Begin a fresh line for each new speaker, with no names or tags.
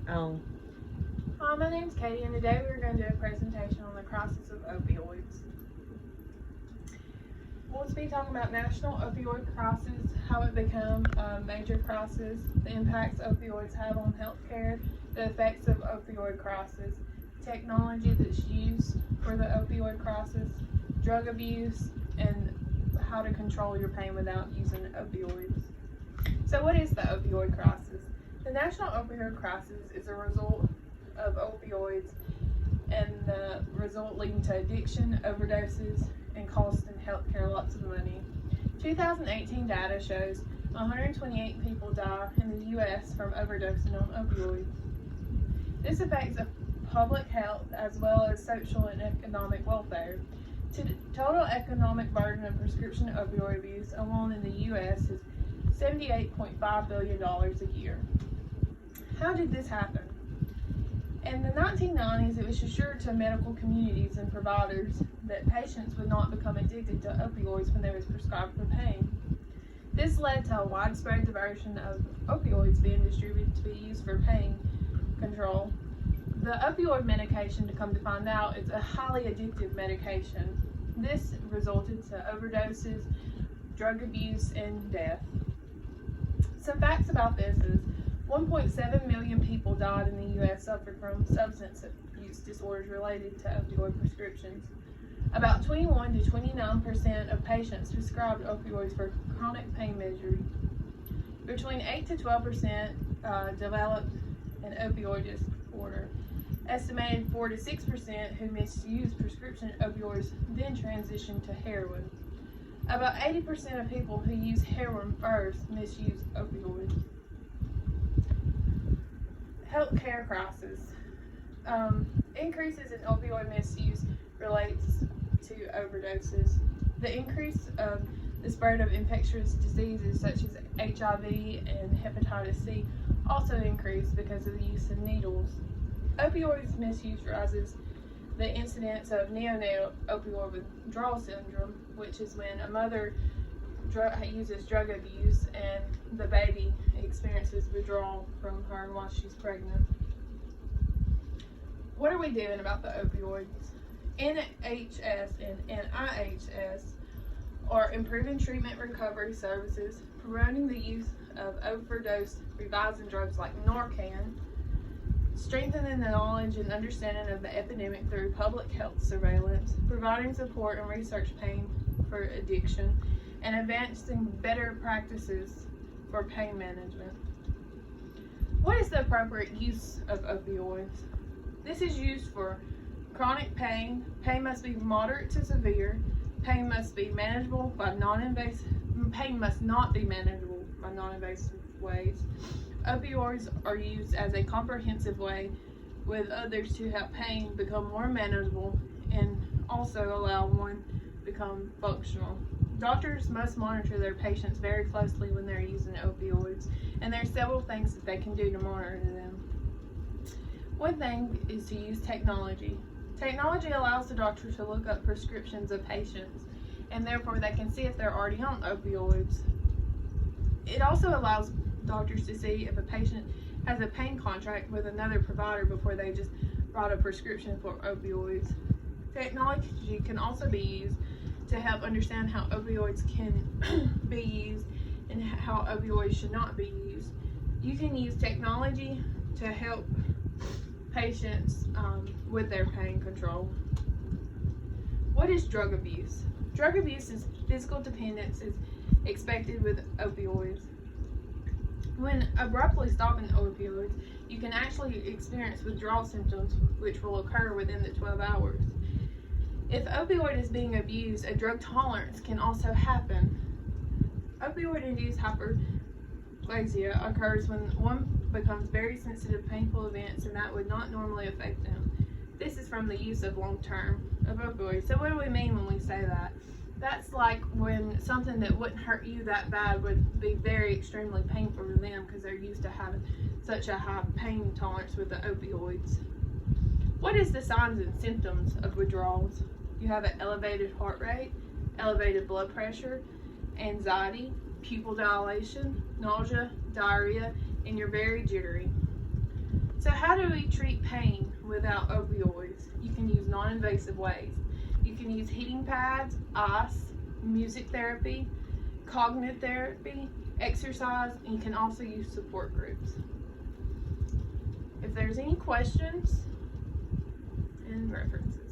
Oh,
Hi, my name's Katie, and today we're going to do a presentation on the crisis of opioids. We'll be talking about national opioid crisis, how it became a major crisis, the impacts opioids have on healthcare, the effects of opioid crisis, technology that's used for the opioid crisis, drug abuse, and how to control your pain without using opioids. So what is the opioid crisis? The national opioid crisis is a result of opioids and the result leading to addiction, overdoses, and costing healthcare lots of money. 2018 data shows 128 people die in the U.S. from overdosing on opioids. This affects public health as well as social and economic welfare. Total economic burden of prescription opioid abuse alone in the U.S. is $78.5 billion a year. How did this happen? In the 1990s, it was assured to medical communities and providers that patients would not become addicted to opioids when they was prescribed for pain. This led to a widespread diversion of opioids being distributed to be used for pain control. The opioid medication, to come to find out, is a highly addictive medication. This resulted to overdoses, drug abuse, and death. Some facts about this is 1.7 million people died in the U.S. suffered from substance use disorders related to opioid prescriptions. About 21 to 29% of patients prescribed opioids for chronic pain misery. Between 8 to 12% developed an opioid disorder. Estimated 4 to 6% who misused prescription opioids then transitioned to heroin. About 80% of people who use heroin first misuse opioids. Healthcare crisis. Increases in opioid misuse relates to overdoses. The increase of the spread of infectious diseases such as HIV and hepatitis C also increased because of the use of needles. Opioids misuse rises the incidence of neonatal opioid withdrawal syndrome, which is when a mother uses drug abuse and the baby experiences withdrawal from her while she's pregnant. What are we doing about the opioids? NHS and NIHS are improving treatment recovery services, promoting the use of overdose revising drugs like Narcan, strengthening the knowledge and understanding of the epidemic through public health surveillance, providing support and research pain for addiction, and advancing better practices for pain management. What is the appropriate use of opioids? This is used for chronic pain. Pain must be moderate to severe. Pain must be manageable by non-invasive. Pain must not be manageable by non-invasive ways. Opioids are used as a comprehensive way with others to help pain become more manageable and also allow one to become functional. Doctors must monitor their patients very closely when they're using opioids, and there are several things that they can do to monitor them. One thing is to use technology. Technology allows the doctor to look up prescriptions of patients, and therefore they can see if they're already on opioids. It also allows doctors to see if a patient has a pain contract with another provider before they just write a prescription for opioids. Technology can also be used to help understand how opioids can be used and how opioids should not be used. You can use technology to help patients with their pain control. What is drug abuse? Drug abuse is physical dependence is expected with opioids. When abruptly stopping opioids, you can actually experience withdrawal symptoms which will occur within the 12 hours. If opioid is being abused, a drug tolerance can also happen. Opioid-induced hyperplasia occurs when one becomes very sensitive to painful events and that would not normally affect them. This is from the use of long-term of opioids. So what do we mean when we say that? That's like when something that wouldn't hurt you that bad would be very extremely painful to them because they're used to having such a high pain tolerance with the opioids. What is the signs and symptoms of withdrawals? You have an elevated heart rate, elevated blood pressure, anxiety, pupil dilation, nausea, diarrhea, and you're very jittery. So how do we treat pain without opioids? You can use non-invasive ways. You can use heating pads, ice, music therapy, cognitive therapy, exercise, and you can also use support groups. If there's any questions and references.